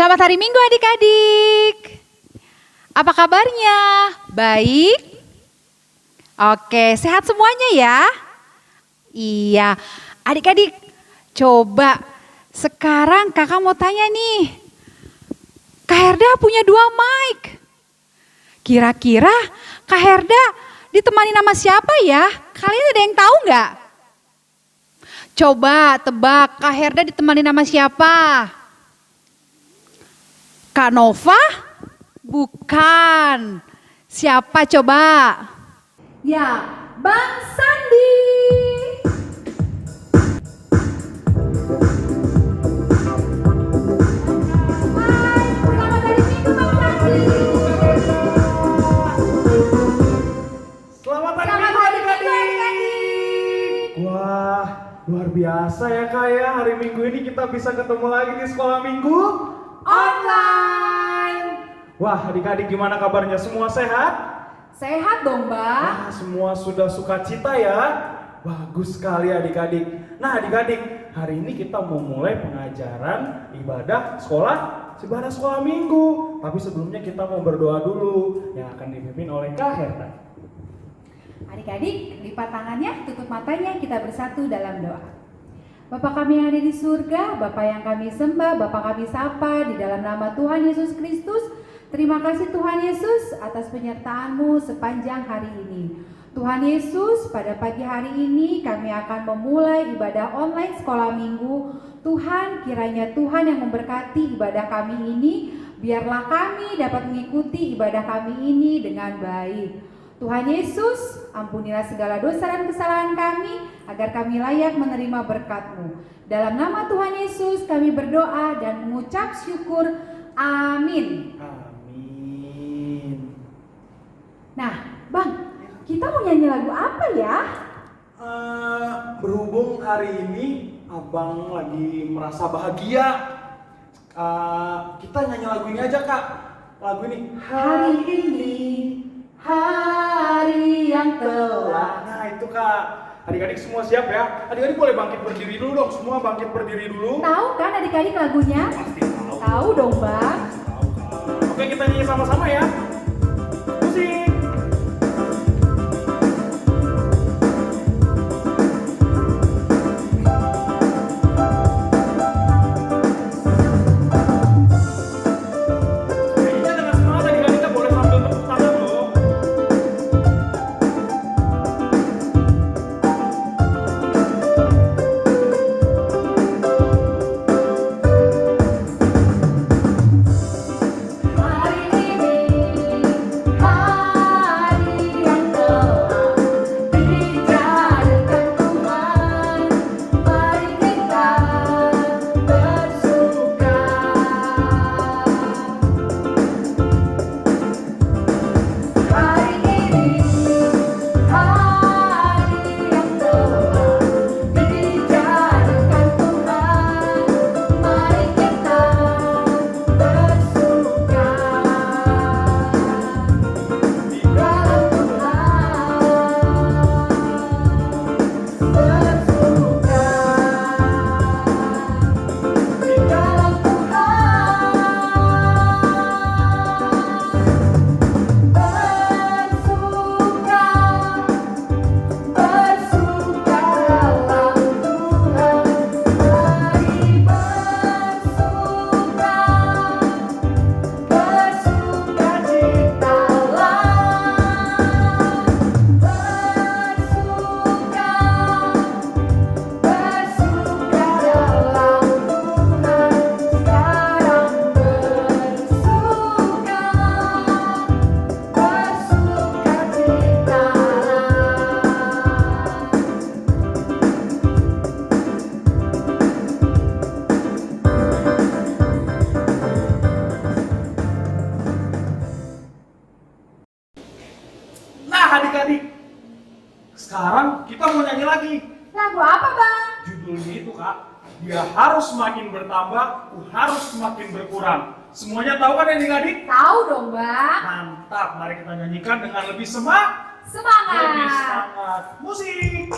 Selamat hari Minggu adik-adik. Apa kabarnya? Baik? Oke, sehat semuanya ya? Iya, adik-adik coba sekarang kakak mau tanya nih. Kak Herda punya 2 mic. Kira-kira Kak Herda ditemani nama siapa ya? Kalian ada yang tahu nggak? Coba tebak, Kak Herda ditemani nama siapa? Kak Nova? Bukan. Siapa coba? Ya, Bang Sandi. Hai, selamat hari Minggu Bang Sandi. Selamat hari Selamat Minggu hari Minggu adik-adik. adik-adik. Wah, luar biasa ya Kak ya. Hari Minggu ini kita bisa ketemu lagi di sekolah minggu Online. Wah, adik-adik gimana kabarnya? Semua sehat? Sehat dong Bang. Wah, semua sudah sukacita ya. Bagus sekali adik-adik. Nah adik-adik, hari ini kita mau mulai pengajaran ibadah sekolah minggu. Tapi sebelumnya kita mau berdoa dulu yang akan dipimpin oleh Kak Herta. Adik-adik, lipat tangannya, tutup matanya, kita bersatu dalam doa. Bapa kami yang ada di surga, Bapa yang kami sembah, Bapa kami sapa di dalam nama Tuhan Yesus Kristus. Terima kasih Tuhan Yesus atas penyertaan-Mu sepanjang hari ini. Tuhan Yesus, pada pagi hari ini kami akan memulai ibadah online sekolah minggu. Tuhan, kiranya Tuhan yang memberkati ibadah kami ini, biarlah kami dapat mengikuti ibadah kami ini dengan baik. Tuhan Yesus, ampunilah segala dosa dan kesalahan kami, agar kami layak menerima berkat-Mu. Dalam nama Tuhan Yesus kami berdoa dan mengucap syukur. Amin. Amin. Nah, Bang, kita mau nyanyi lagu apa ya? Berhubung hari ini Abang lagi merasa bahagia, kita nyanyi lagu ini aja Kak. Lagu ini. Hari ini, hari yang telah. Nah itu Kak. Adik-adik semua siap ya? Adik-adik boleh bangkit berdiri dulu dong. Semua bangkit berdiri dulu. Tahu kan adik-adik lagunya? Pasti tahu. Tahu dong Bang. Tahu Kak. Oke, kita nyanyi sama-sama ya. Musik. Nyanyinya dengan semangat adik-adik, Kak. Boleh sambil tepuk tangan loh. Hari ini, hari yang telah dijadikan Tuhan. Mari kita bersuka. Hari ini, hari yang telah dijadikan Tuhan. Mari kita bersuka di dalam Tuhan. Bersuka di dalam Tuhan. Bersuka dalam Tuhan. Mari bersuka citalah. Bersuka dalam Tuhan. Sekarang bersuka citalah. Nah adik-adik, sekarang kita mau nyanyi lagi. Lagu apa Bang? Judulnya itu Kak, dia harus semakin bertambah, harus semakin berkurang. Semuanya tahu kan adik-adik? Tahu dong Bang. Mantap, mari kita nyanyikan dengan lebih semangat. Semangat. Lebih semangat. Musik.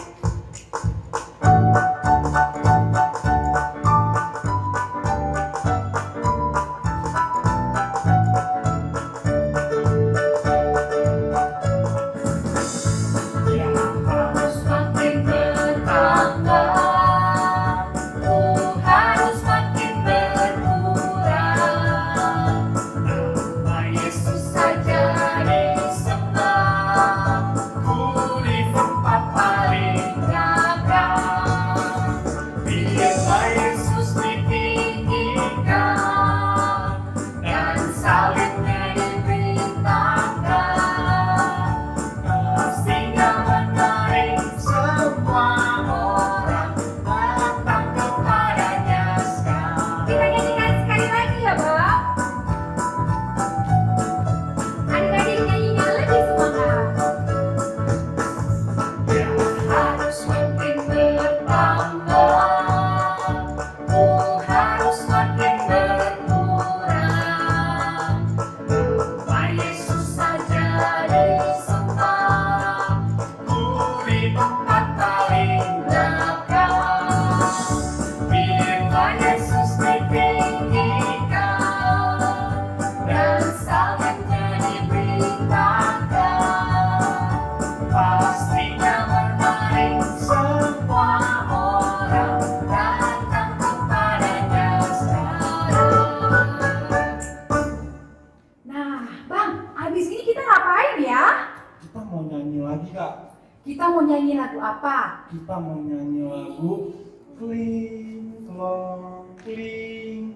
lagi Kak. Kita mau nyanyi lagu apa? Kita mau nyanyi lagu Kling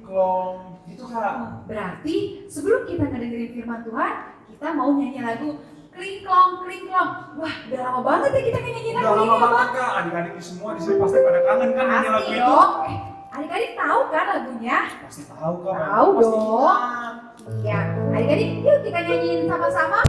Klong gitu Kak. Berarti sebelum kita ngedengerin firman Tuhan, kita mau nyanyi lagu Kling Klong. Wah, udah lama banget ya kita nyanyi lagu Udah ini. lama banget Kak, adik-adik semua di sini pasti pada kangen kan nyanyi lagu Pasti itu. dong. Adik-adik tahu kan lagunya? Pasti tahu Kak. Tahu pasti dong. ingat. Iya, adik-adik yuk kita nyanyiin sama-sama.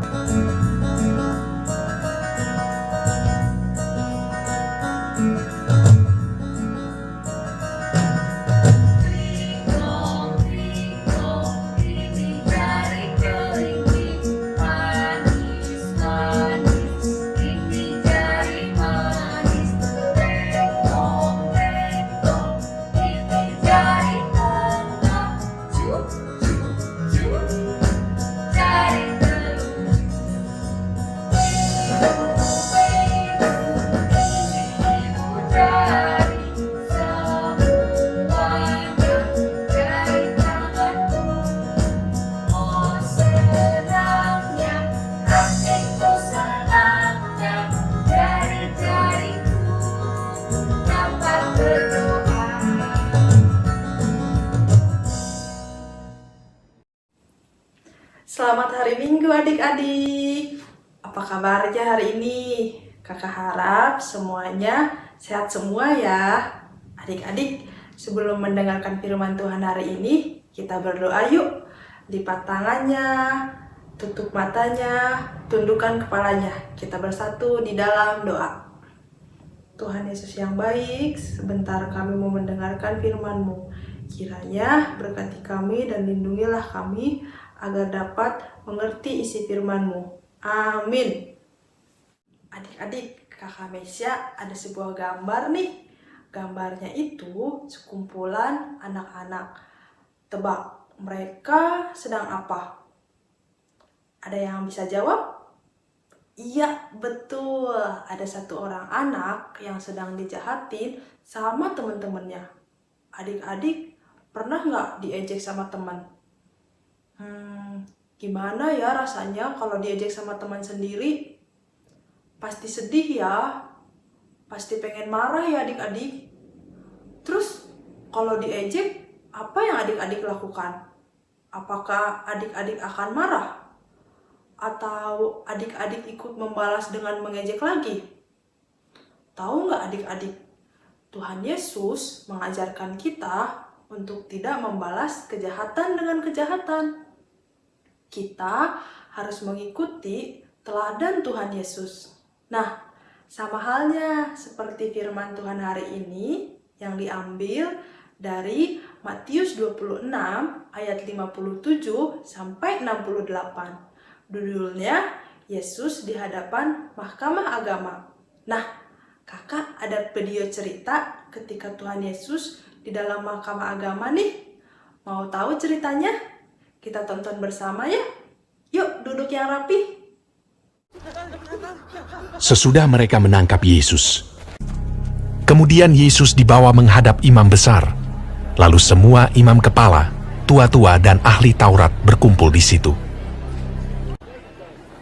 Selamat hari Minggu adik-adik. Apa kabarnya hari ini? Kakak harap semuanya sehat semua ya. Adik-adik, sebelum mendengarkan firman Tuhan hari ini, kita berdoa yuk. Lipat tangannya, tutup matanya, tundukkan kepalanya. Kita bersatu di dalam doa. Tuhan Yesus yang baik, sebentar kami mau mendengarkan firman-Mu. Kiranya berkati kami dan lindungilah kami agar dapat mengerti isi firman-Mu. Amin. Adik-adik, Kakak Mesya ada sebuah gambar nih. Gambarnya itu sekumpulan anak-anak. Tebak, mereka sedang apa? Ada yang bisa jawab? Iya, betul. Ada satu orang anak yang sedang dijahatin sama teman-temannya. Adik-adik, pernah nggak diejek sama teman? Gimana ya rasanya kalau diejek sama teman sendiri? Pasti sedih ya, pasti pengen marah ya adik-adik. Terus kalau diejek, apa yang adik-adik lakukan? Apakah adik-adik akan marah? Atau adik-adik ikut membalas dengan mengejek lagi? Tahu nggak adik-adik? Tuhan Yesus mengajarkan kita untuk tidak membalas kejahatan dengan kejahatan. Kita harus mengikuti teladan Tuhan Yesus. Nah, sama halnya seperti firman Tuhan hari ini yang diambil dari Matius 26 ayat 57 sampai 68. Judulnya Yesus di hadapan Mahkamah Agama. Nah, kakak ada video cerita ketika Tuhan Yesus di dalam Mahkamah Agama nih. Mau tahu ceritanya? Kita tonton bersama ya. Yuk, duduk yang rapi. Sesudah mereka menangkap Yesus, kemudian Yesus dibawa menghadap imam besar. Lalu semua imam kepala, tua-tua dan ahli Taurat berkumpul di situ.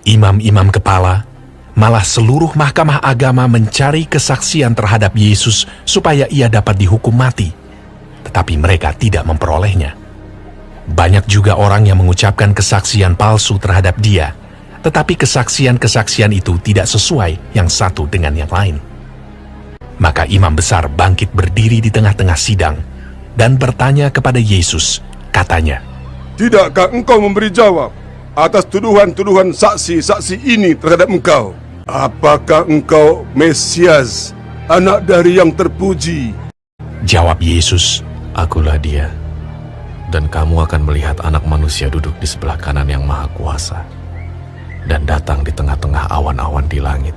Imam-imam kepala, malah seluruh mahkamah agama mencari kesaksian terhadap Yesus supaya ia dapat dihukum mati. Tetapi mereka tidak memperolehnya. Banyak juga orang yang mengucapkan kesaksian palsu terhadap dia, tetapi kesaksian-kesaksian itu tidak sesuai yang satu dengan yang lain. Maka imam besar bangkit berdiri di tengah-tengah sidang dan bertanya kepada Yesus, katanya, "Tidakkah engkau memberi jawab atas tuduhan-tuduhan saksi-saksi ini terhadap engkau? Apakah engkau Mesias, anak dari yang terpuji?" Jawab Yesus, "Akulah dia, dan kamu akan melihat anak manusia duduk di sebelah kanan yang maha kuasa, dan datang di tengah-tengah awan-awan di langit."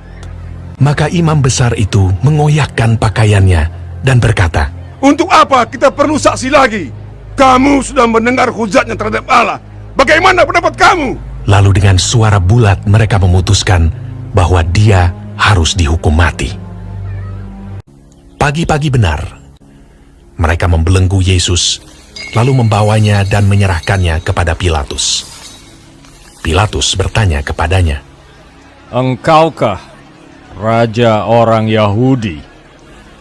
Maka imam besar itu mengoyakkan pakaiannya dan berkata, "Untuk apa kita perlu saksi lagi? Kamu sudah mendengar hujatnya terhadap Allah. Bagaimana pendapat kamu?" Lalu dengan suara bulat mereka memutuskan bahwa dia harus dihukum mati. Pagi-pagi benar, mereka membelenggu Yesus, lalu membawanya dan menyerahkannya kepada Pilatus. Pilatus bertanya kepadanya, "Engkaukah Raja orang Yahudi.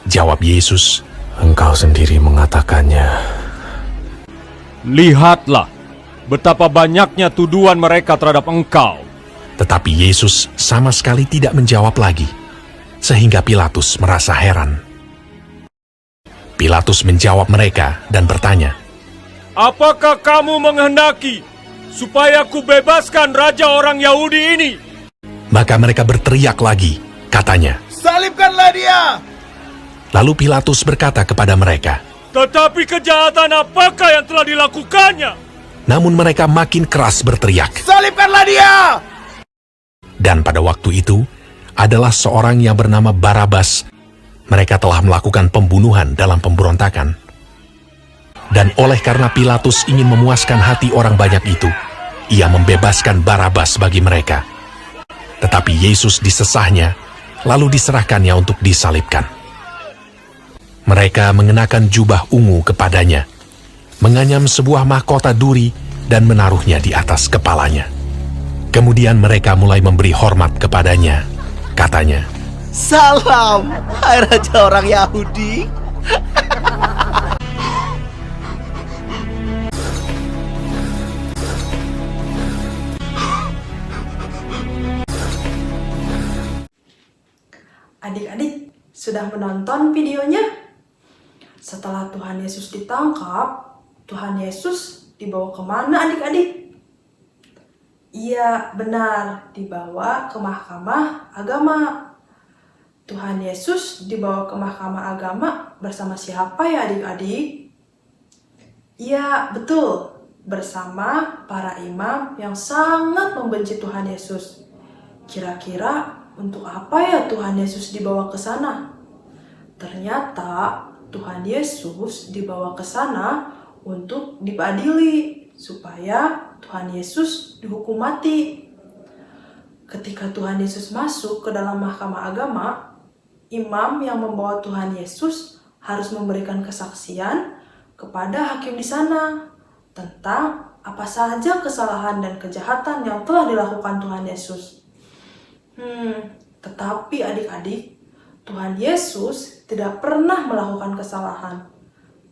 Jawab Yesus, Engkau sendiri mengatakannya. Lihatlah betapa banyaknya tuduhan mereka terhadap engkau. tetapi Yesus sama sekali tidak menjawab lagi, sehingga Pilatus merasa heran. Pilatus menjawab mereka dan bertanya, Apakah kamu menghendaki supaya ku bebaskan raja orang Yahudi ini? maka mereka berteriak lagi, katanya, Salibkanlah dia! Lalu Pilatus berkata kepada mereka, Tetapi kejahatan apakah yang telah dilakukannya? namun mereka makin keras berteriak. Salibkanlah dia! Dan pada waktu itu, adalah seorang yang bernama Barabas. Mereka telah melakukan pembunuhan dalam pemberontakan. Dan oleh karena Pilatus ingin memuaskan hati orang banyak itu, ia membebaskan Barabas bagi mereka. Tetapi Yesus disesahnya, lalu diserahkannya untuk disalibkan. Mereka mengenakan jubah ungu kepadanya, menganyam sebuah mahkota duri dan menaruhnya di atas kepalanya. Kemudian mereka mulai memberi hormat kepadanya. Katanya, Salam, hai raja orang Yahudi. Adik-adik, sudah menonton videonya? Setelah Tuhan Yesus ditangkap, Tuhan Yesus dibawa kemana adik-adik? Iya, benar, dibawa ke mahkamah agama. Tuhan Yesus dibawa ke mahkamah agama bersama siapa ya adik-adik? Iya, betul, bersama para imam yang sangat membenci Tuhan Yesus. Kira-kira untuk apa ya Tuhan Yesus dibawa ke sana? Ternyata Tuhan Yesus dibawa ke sana untuk diadili supaya Tuhan Yesus dihukum mati. Ketika Tuhan Yesus masuk ke dalam mahkamah agama, imam yang membawa Tuhan Yesus harus memberikan kesaksian kepada hakim di sana tentang apa saja kesalahan dan kejahatan yang telah dilakukan Tuhan Yesus. Tetapi adik-adik, Tuhan Yesus tidak pernah melakukan kesalahan.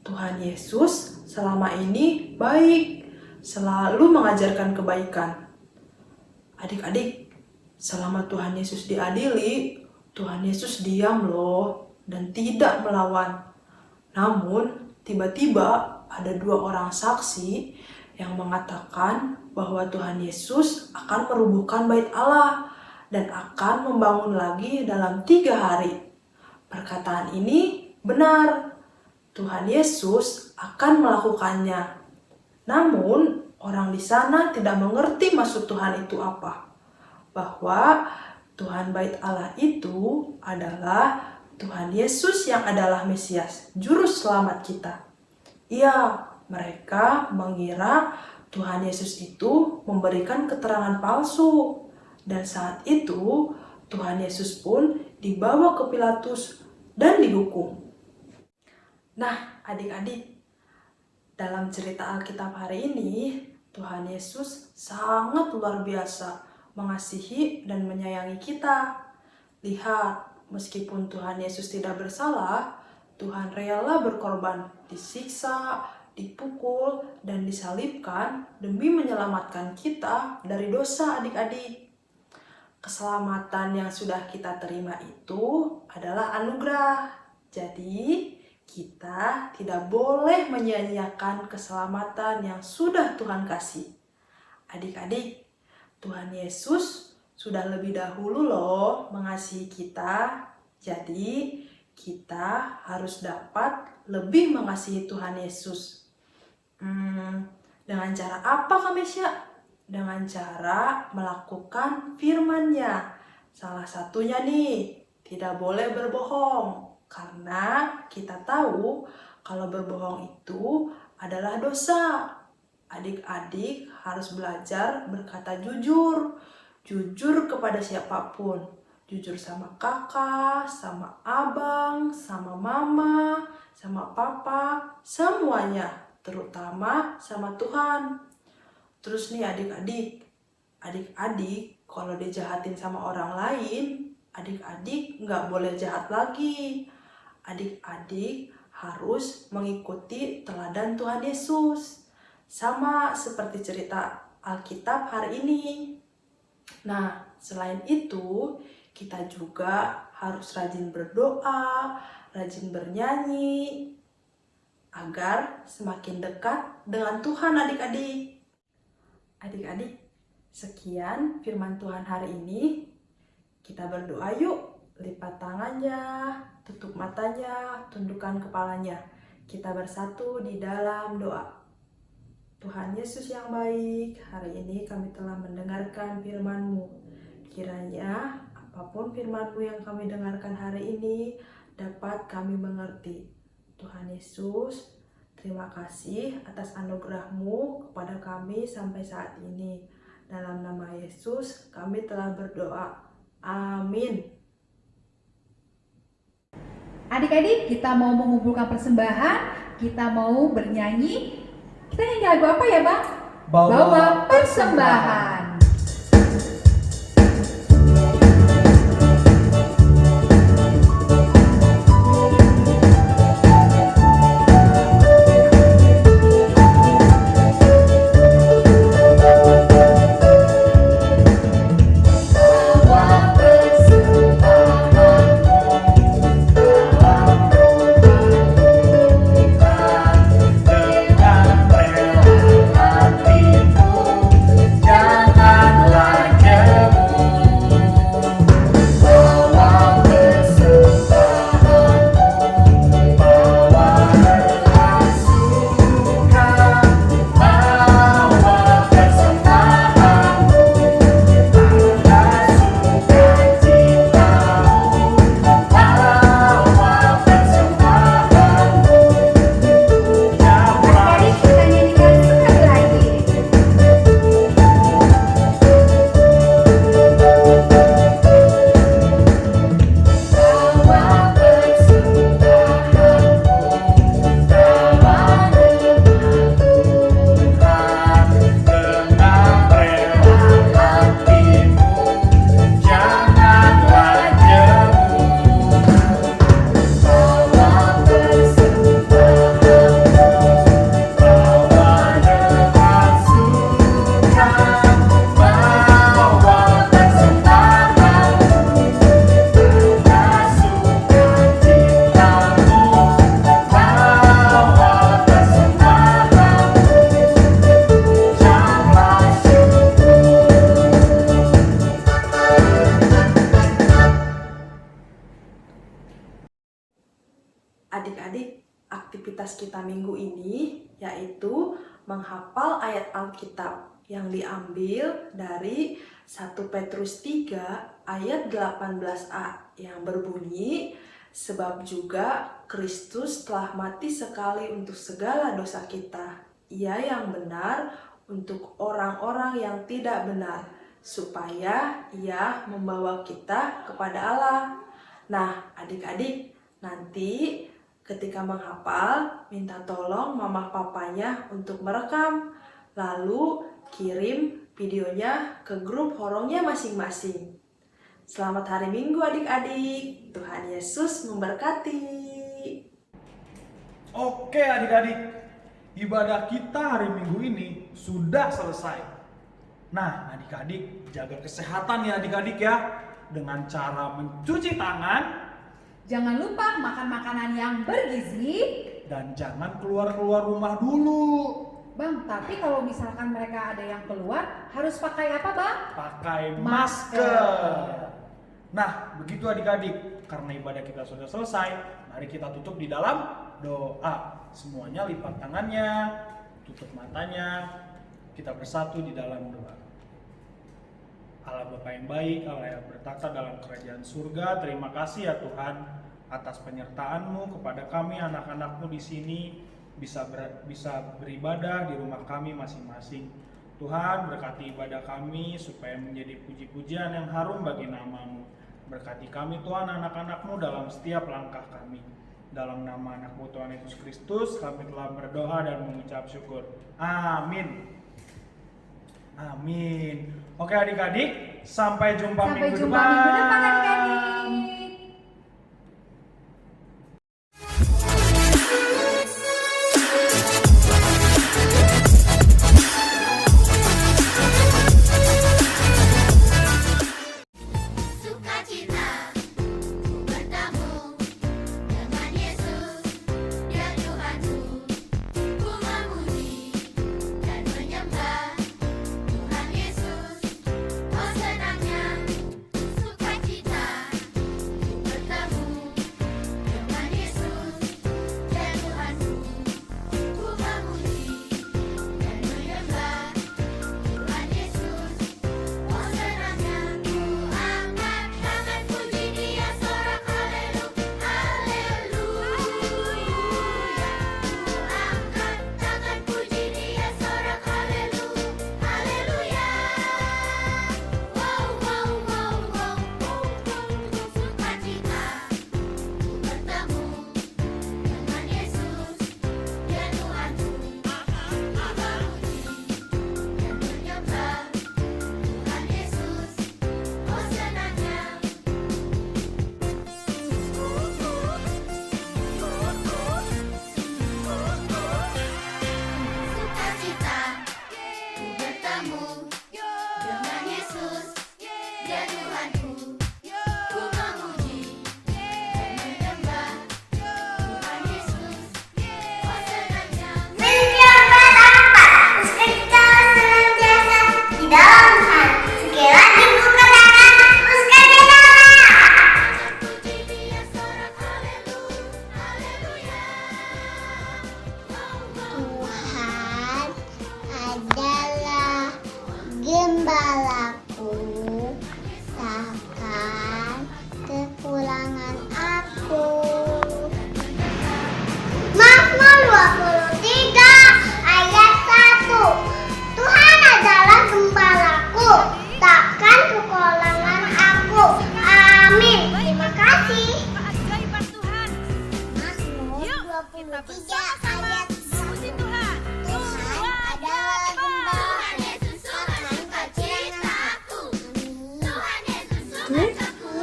Tuhan Yesus selama ini baik, selalu mengajarkan kebaikan. Adik-adik, selama Tuhan Yesus diadili, Tuhan Yesus diam loh dan tidak melawan. Namun, tiba-tiba ada 2 orang saksi yang mengatakan bahwa Tuhan Yesus akan merubuhkan bait Allah dan akan membangun lagi dalam 3 hari. Perkataan ini benar. Tuhan Yesus akan melakukannya. Namun, orang di sana tidak mengerti maksud Tuhan itu apa. Bahwa Tuhan bait Allah itu adalah Tuhan Yesus yang adalah Mesias, juru selamat kita. Iya, mereka mengira Tuhan Yesus itu memberikan keterangan palsu. Dan saat itu, Tuhan Yesus pun dibawa ke Pilatus dan dihukum. Nah, adik-adik, dalam cerita Alkitab hari ini, Tuhan Yesus sangat luar biasa mengasihi dan menyayangi kita. Lihat, meskipun Tuhan Yesus tidak bersalah, Tuhan rela berkorban, disiksa, dipukul, dan disalibkan demi menyelamatkan kita dari dosa adik-adik. Keselamatan yang sudah kita terima itu adalah anugerah. Jadi, kita tidak boleh menyia-nyiakan keselamatan yang sudah Tuhan kasih. Adik-adik, Tuhan Yesus sudah lebih dahulu loh mengasihi kita. Jadi, kita harus dapat lebih mengasihi Tuhan Yesus. Dengan cara apa Kak Mesya? Dengan cara melakukan firman-Nya. Salah satunya nih, tidak boleh berbohong. Karena kita tahu kalau berbohong itu adalah dosa. Adik-adik harus belajar berkata jujur. Jujur kepada siapapun. Jujur sama kakak, sama abang, sama mama, sama papa, semuanya. Terutama sama Tuhan. Terus nih adik-adik kalau dijahatin sama orang lain, adik-adik nggak boleh jahat lagi. Adik-adik harus mengikuti teladan Tuhan Yesus. Sama seperti cerita Alkitab hari ini. Nah, selain itu, kita juga harus rajin berdoa, rajin bernyanyi, agar semakin dekat dengan Tuhan adik-adik. Adik-adik, sekian firman Tuhan hari ini. Kita berdoa yuk, lipat tangannya, tutup matanya, tundukkan kepalanya. Kita bersatu di dalam doa. Tuhan Yesus yang baik, hari ini kami telah mendengarkan firman-Mu. Kiranya apapun firman-Mu yang kami dengarkan hari ini dapat kami mengerti. Tuhan Yesus, terima kasih atas anugerah-Mu kepada kami sampai saat ini. Dalam nama Yesus kami telah berdoa. Amin. Adik-adik, kita mau mengumpulkan persembahan, kita mau bernyanyi. Kita nyanyi lagu apa ya, Bang? Bawa persembahan. Adik-adik, aktivitas kita minggu ini yaitu menghafal ayat Alkitab yang diambil dari 1 Petrus 3 ayat 18a yang berbunyi, sebab juga Kristus telah mati sekali untuk segala dosa kita. Ia yang benar untuk orang-orang yang tidak benar, supaya ia membawa kita kepada Allah. Nah, adik-adik, nanti ketika menghafal, minta tolong mama papanya untuk merekam, lalu kirim videonya ke grup horongnya masing-masing. Selamat hari Minggu adik-adik, Tuhan Yesus memberkati. Oke adik-adik, ibadah kita hari Minggu ini sudah selesai. Nah adik-adik, jaga kesehatan ya adik-adik ya, dengan cara mencuci tangan, Jangan lupa makan makanan yang bergizi. dan jangan keluar-keluar rumah dulu. Bang, tapi kalau misalkan mereka ada yang keluar, harus pakai apa, Bang? Pakai masker. Nah, begitu adik-adik. Karena ibadah kita sudah selesai, mari kita tutup di dalam doa. Semuanya lipat tangannya, tutup matanya. Kita bersatu di dalam doa. Allah Bapa yang baik, Allah yang bertata dalam kerajaan surga, terima kasih ya Tuhan atas penyertaan-Mu kepada kami anak-anak-Mu di sini bisa beribadah di rumah kami masing-masing. Tuhan berkati ibadah kami supaya menjadi puji-pujian yang harum bagi nama-Mu. Berkati kami Tuhan anak-anak-Mu dalam setiap langkah kami. Dalam nama anak-Mu Tuhan Yesus Kristus kami telah berdoa dan mengucap syukur. Amin. Amin. Oke adik-adik, sampai jumpa minggu depan. Sampai jumpa minggu depan adik-adik. kita bersama-sama memuji Tuhan. Tuhan adalah gembala. Tuhan Yesus sukacitaku. Tuhan Yesus sukacitaku.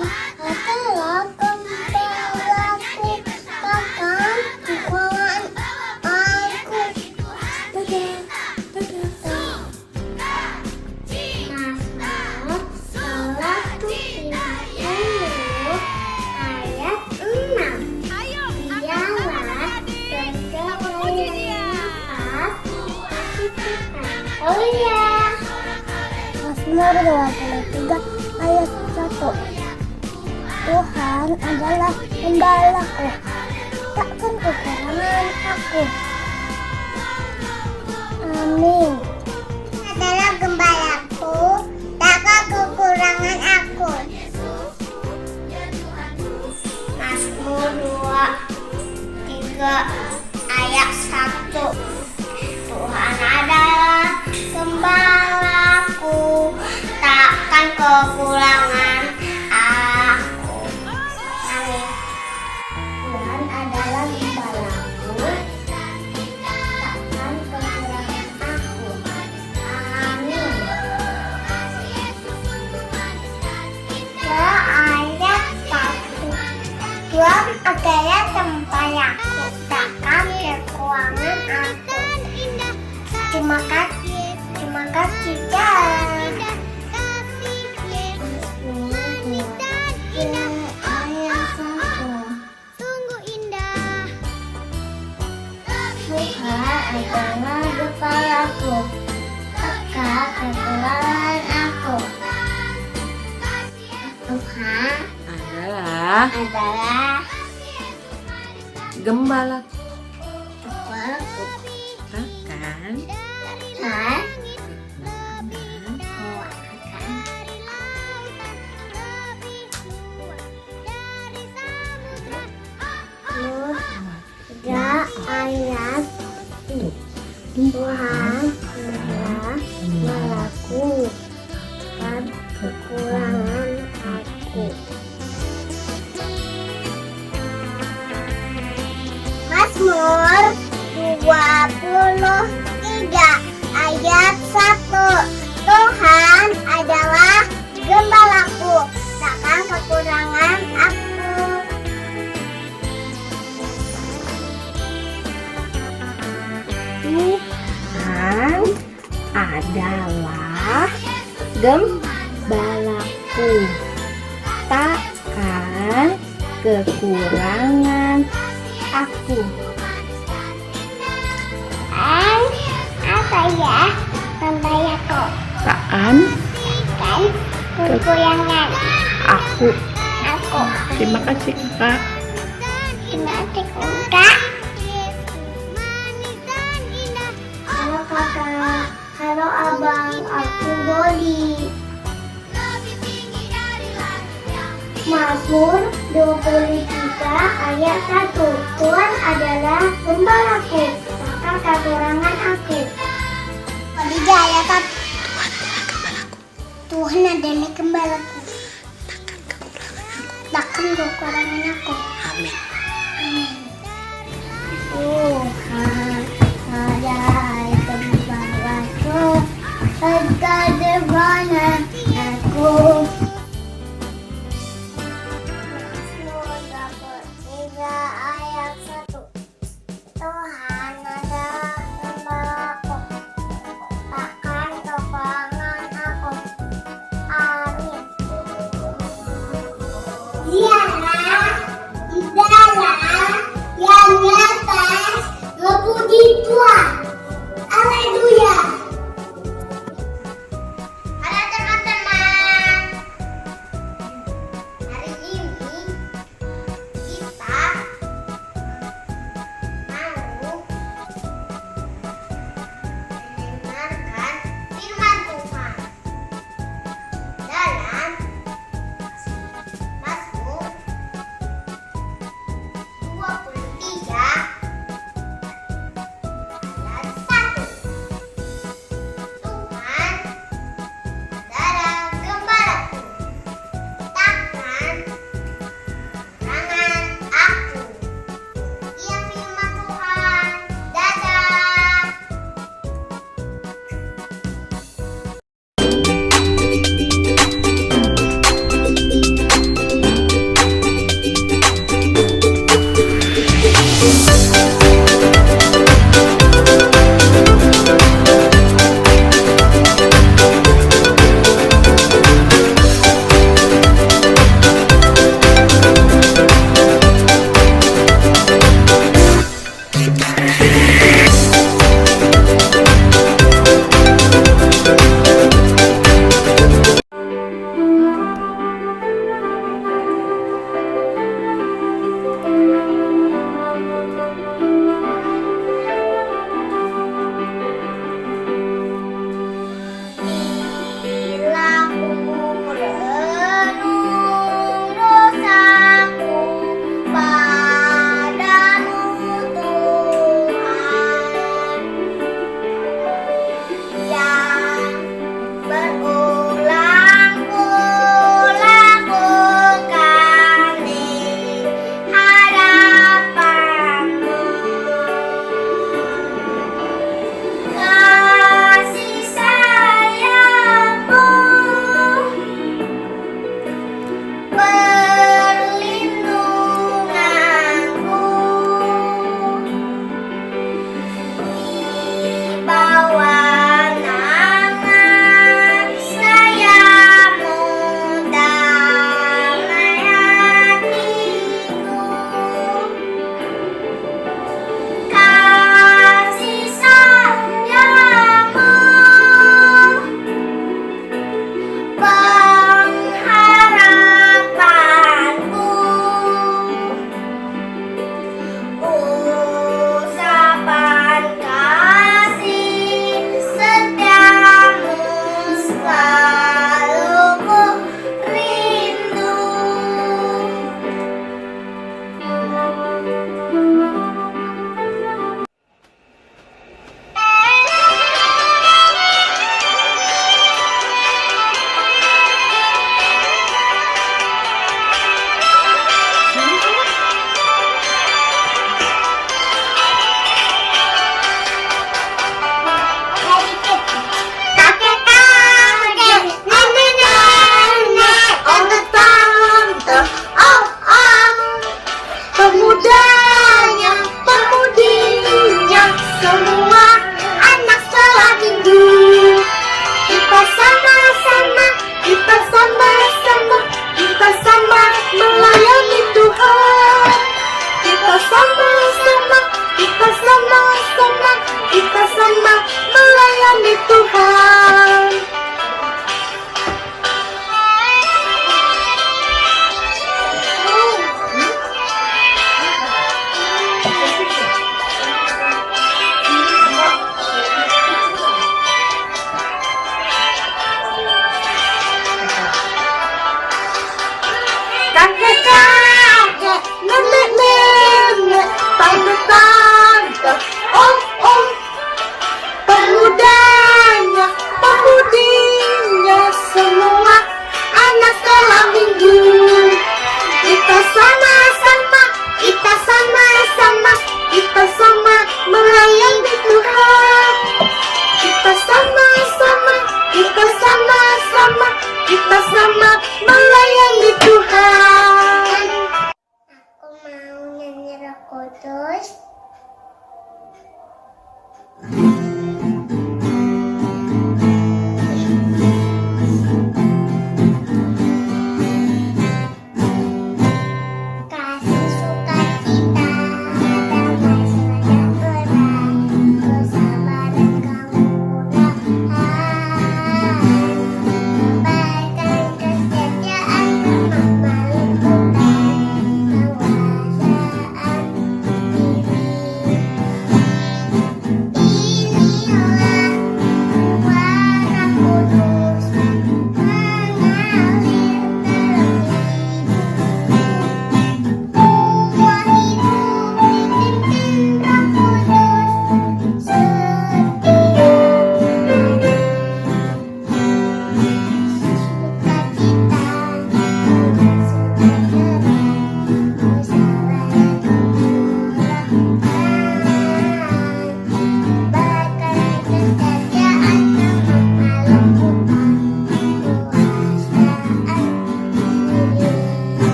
Adalah gembalaku, takkan kekuatan aku. Oh iya. Mazmur 23 ayat 1. Tuhan adalah gembalaku, takkan kekurangan aku. Amin. Adalah gembalaku, takkan kekurangan aku. Mazmur 23 ayat 1. Tuhan adalah gembalaku, takkan kekurangan aku. Amin. Tuhan adalah gembalaku, takkan kekurangan aku. Amin. Ayat 1. Tuhan adalah gembalaku, takkan kekurangan aku. Terima kasih Tuhan. Sungguh indah. Tuhan adalah kepalaku, takkan kekurangan aku. Tuhan adalah gembalaku, kepalaku, takkan ayat Tuhan adalah gembalaku, takkan kekurangan aku. Mazmur 23 ayat 1. Tuhan adalah gembalaku, takkan kekurangan aku. Tuhan adalah gembalaku, takkan kekurangan aku. Apa ya? Gembalaku, Takkan kekurangan aku. aku. Terima kasih kakak. Terima kasih Kak. Halo kakak, halo abang, aku Bodi. Mazmur 23 ayat 1. Tuhan adalah gembalaku, takkan kekurangan aku. Ketiga ayat 1. Tuhan adalah gembalaku, takkan kekurangan aku. Amin. Tuhan adalah gembalaku, takkan kekurangan aku. Ayat 1. Tuhan adalah gembalaku, takkan kekurangan aku. Amin. Dialah di dalam yang nyata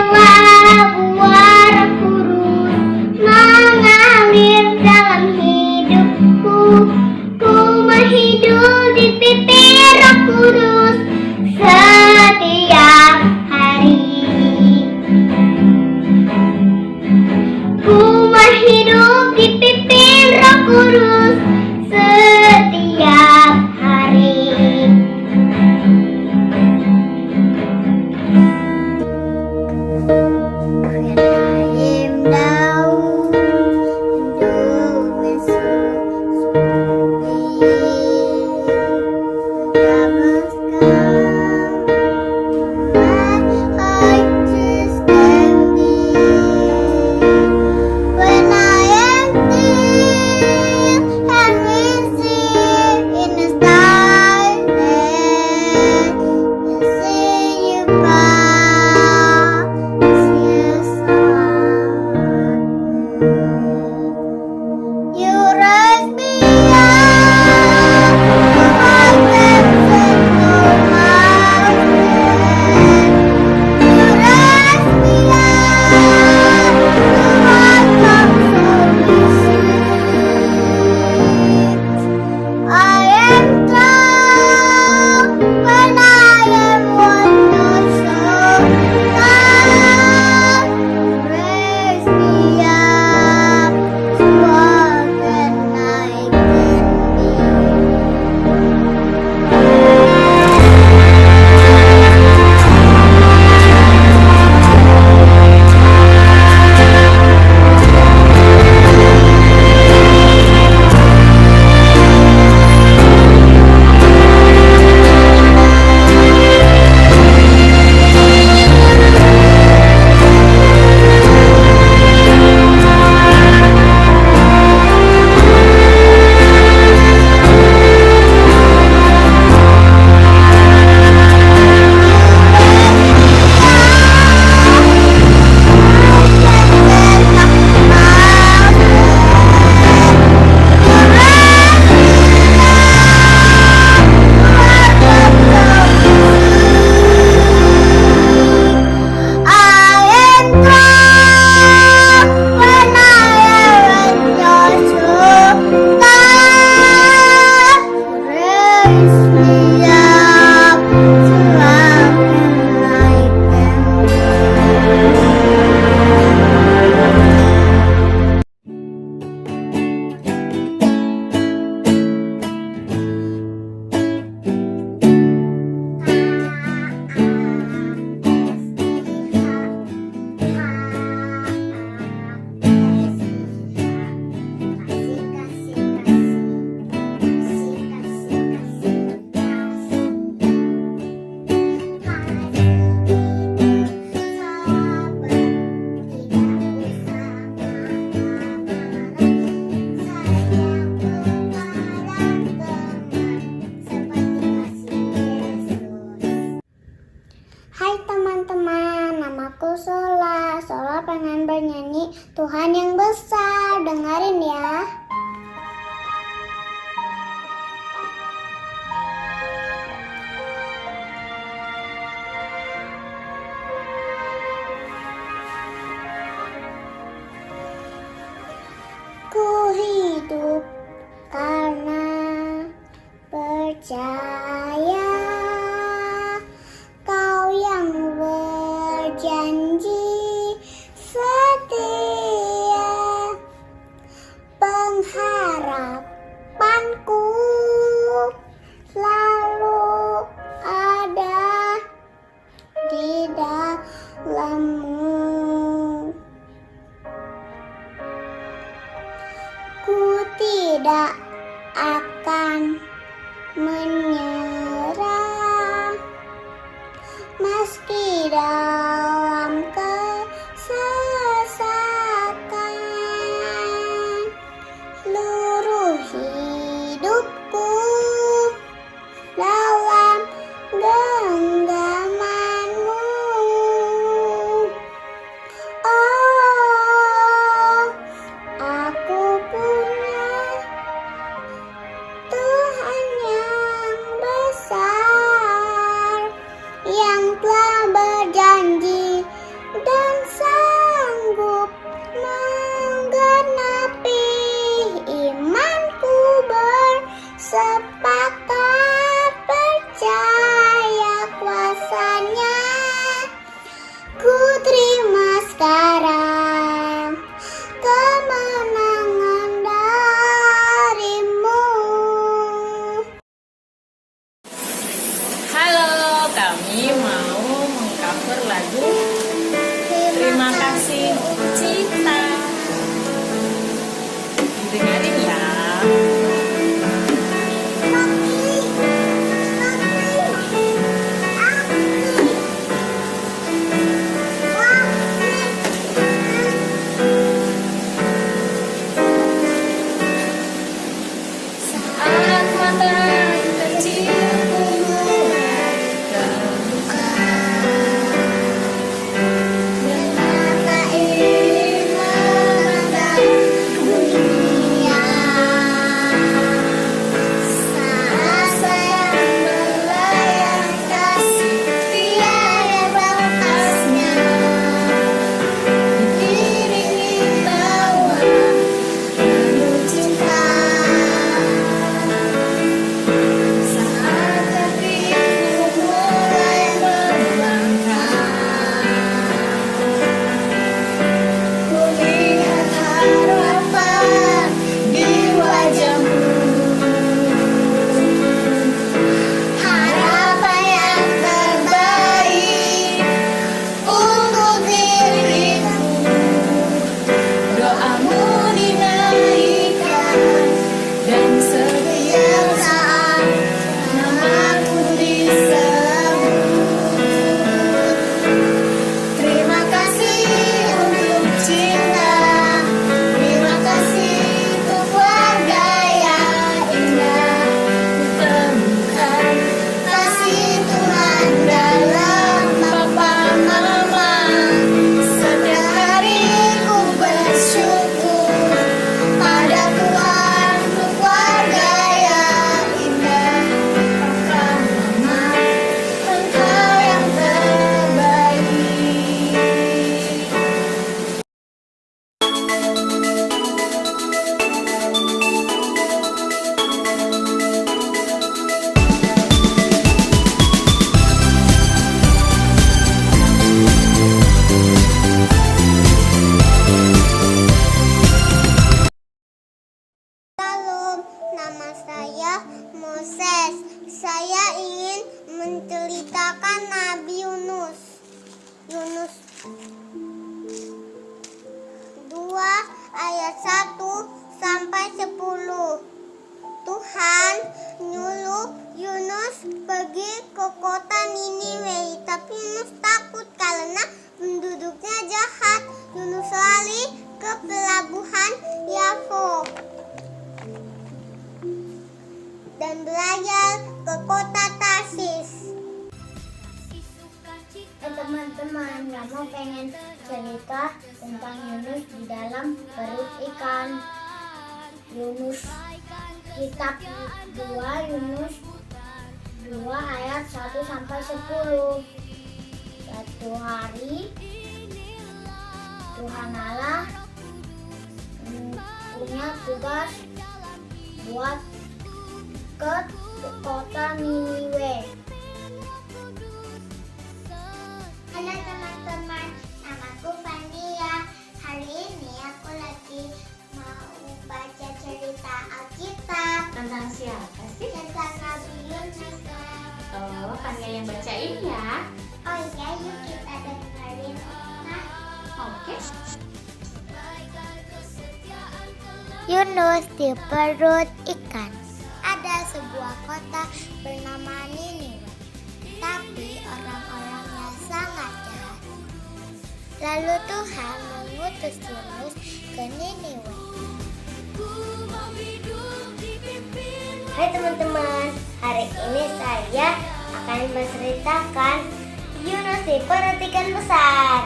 buah-buah kurus mengalir dalam hidupku. Ku menghidup di pipi roh kudus setiap hari. Ku menghidup di pipi roh kudus setiap hari. Sola pengen bernyanyi Tuhan yang besar, dengerin ya. Ku hidup karena percaya Kau yang berjanji setia, kami mau mengcover lagu Terima Kasih Cinta. Dengerin ya. Saat matahari kecilku mulai terbuka dan mata ini memandang dunia. Saat sayang melayang kasih tiada batasnya, diiringi tawa penuh cinta. Saat hatiku mulai melangkah, ku lihat harapan di wajahmu, harapan yang terbaik untuk diriku. Doamu dinaikkan dan setiap saat namaku disebut. Terima kasih untuk cinta, terima kasih untuk keluarga yang indah. Kutemukan kasih Tuhan dalam Bapa Mama. Setiap hari ku bersyukur pada Tuhan untuk keluarga yang indah. Papa Mama, Engkau yang terbaik. Shalom, nama saya Moses. Saya ingin menceritakan Nabi Yunus. Yunus 2 ayat 1 sampai 10. Tuhan nyuruh Yunus pergi ke kota Niniwe, tapi Yunus takut karena penduduknya jahat. Yunus lari ke pelabuhan Yafo dan berlayar ke kota Tarsis. Teman-teman, kamu pengen cerita tentang Yunus di dalam perut ikan. Yunus, kitab 2 Yunus 2 ayat 1 sampai 10. Suatu hari Tuhan Allah punya tugas buat ke kota Niniwe. Halo teman-teman, namaku Fania. Hari ini aku lagi mau baca cerita Alkitab. Tentang siapa sih? Tentang Nabi Yunus. Oh, Fania yang bacain ya. Oh iya, yuk kita dengerin. Nah, Oke. Yunus di perut ikan. Ada sebuah kota bernama Niniwe, tapi orang-orangnya sangat jahat. Lalu Tuhan mengutus Yunus ke Niniwe. Hai teman-teman, hari ini saya akan menceritakan Yunus di perut ikan besar.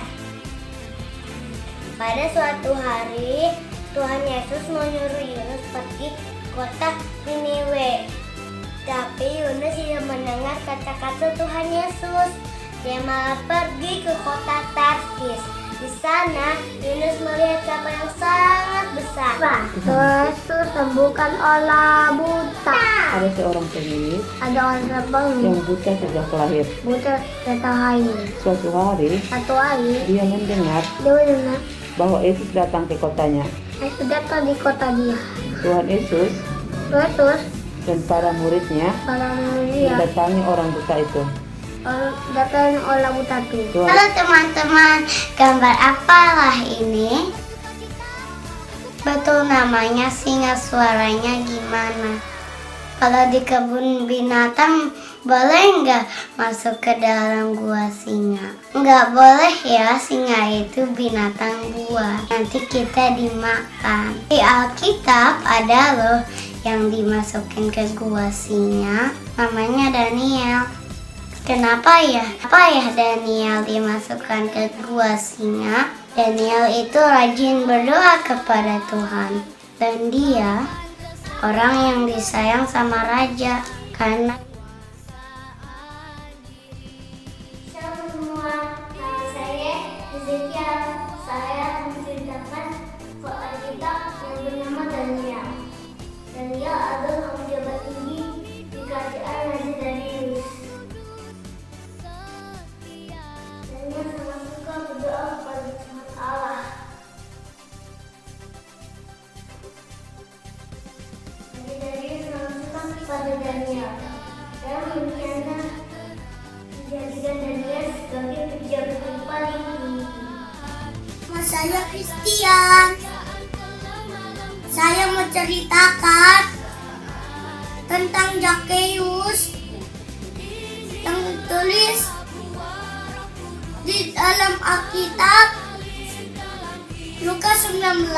Pada suatu hari, Tuhan Yesus menyuruh Yunus pergi ke kota Niniwe. Tapi Yunus tidak mendengar kata-kata Tuhan Yesus. Dia malah pergi ke kota Tarsis. Di sana Yunus melihat kapal yang sangat besar. Yesus sembuhkan orang buta. Ada seorang pengemis Ada orang pengemis yang buta sejak lahir. buta setahun. Suatu hari, Satu hari dia mendengar dia mendengar bahwa Yesus datang ke kotanya. Yesus datang di kota dia. Tuhan Yesus Yesus dan para muridnya pada mulia mendatangi orang buta itu. Datang olah butatu. Halo teman-teman, gambar apalah ini? Betul namanya singa, suaranya gimana? Kalau di kebun binatang boleh nggak masuk ke dalam gua singa? Nggak boleh ya, singa itu binatang buas. Nanti kita dimakan. Di Alkitab ada loh yang dimasukin ke gua singa, namanya Daniel. Kenapa ya? Apa ya Daniel dimasukkan ke gua singa? Daniel itu rajin berdoa kepada Tuhan. Dan dia orang yang disayang sama raja karena Shalom semua, nama saya Ezekiel. Saya menceritakan soal kitab yang bernama Daniel. Daniel adalah pejabat tinggi di kerajaan Raja Darius. Daniel sangat suka berdoa kepada Tuhan Allah. Raja Darius sangat suka kepada Daniel dan menjadikan Daniel sebagai pejabat yang paling tinggi. Saya Christian. Saya mau ceritakan tentang Zakheus yang ditulis di dalam Alkitab Lukas 19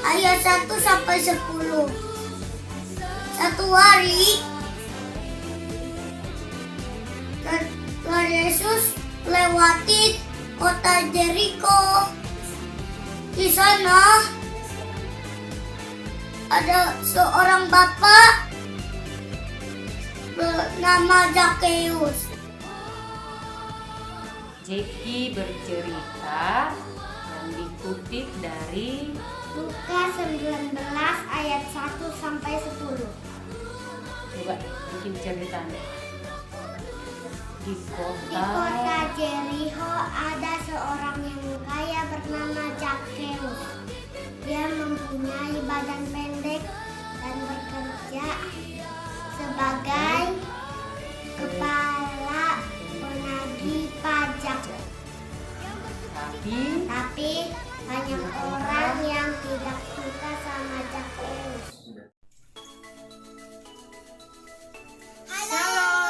ayat 1 sampai 10. Satu hari Tuhan Yesus melewati kota Jericho. Di sana ada seorang bapak bernama Zakheus. Jeki bercerita yang dikutip dari Lukas 19 ayat 1 sampai 10. coba bikin ceritanya. Di Di kota kota Jericho ada seorang yang kaya bernama Zakheus. Dia mempunyai badan pendek dan bekerja sebagai kepala penagih pajak. Tapi banyak orang yang tidak suka sama Zakheus.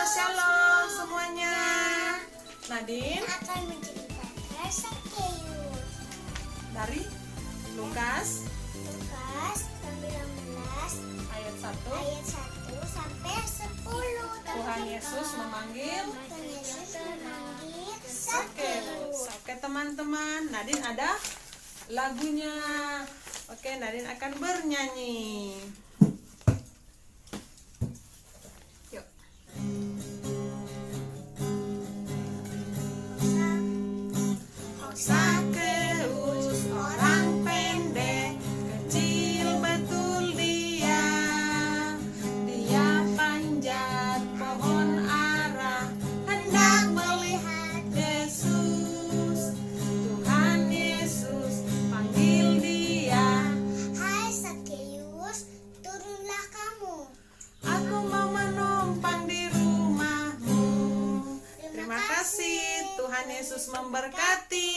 Shalom semuanya. Nadine Akan menceritakan Zakheus. dari Lukas Lukas 19 ayat 1. ayat 1 sampai 10. Tuhan Yesus memanggil Tuhan Yesus memanggil Zakheus. Oke teman-teman, Nadine ada lagunya. Oke, Nadine akan bernyanyi. Yuk. Zakheus orang pendek, kecil betul dia. Dia panjat pohon ara, hendak melihat Yesus. Tuhan Yesus panggil dia. Hai Zakheus, turunlah kamu. Aku mau menumpang di rumahmu. Terima kasih, Tuhan Yesus memberkati.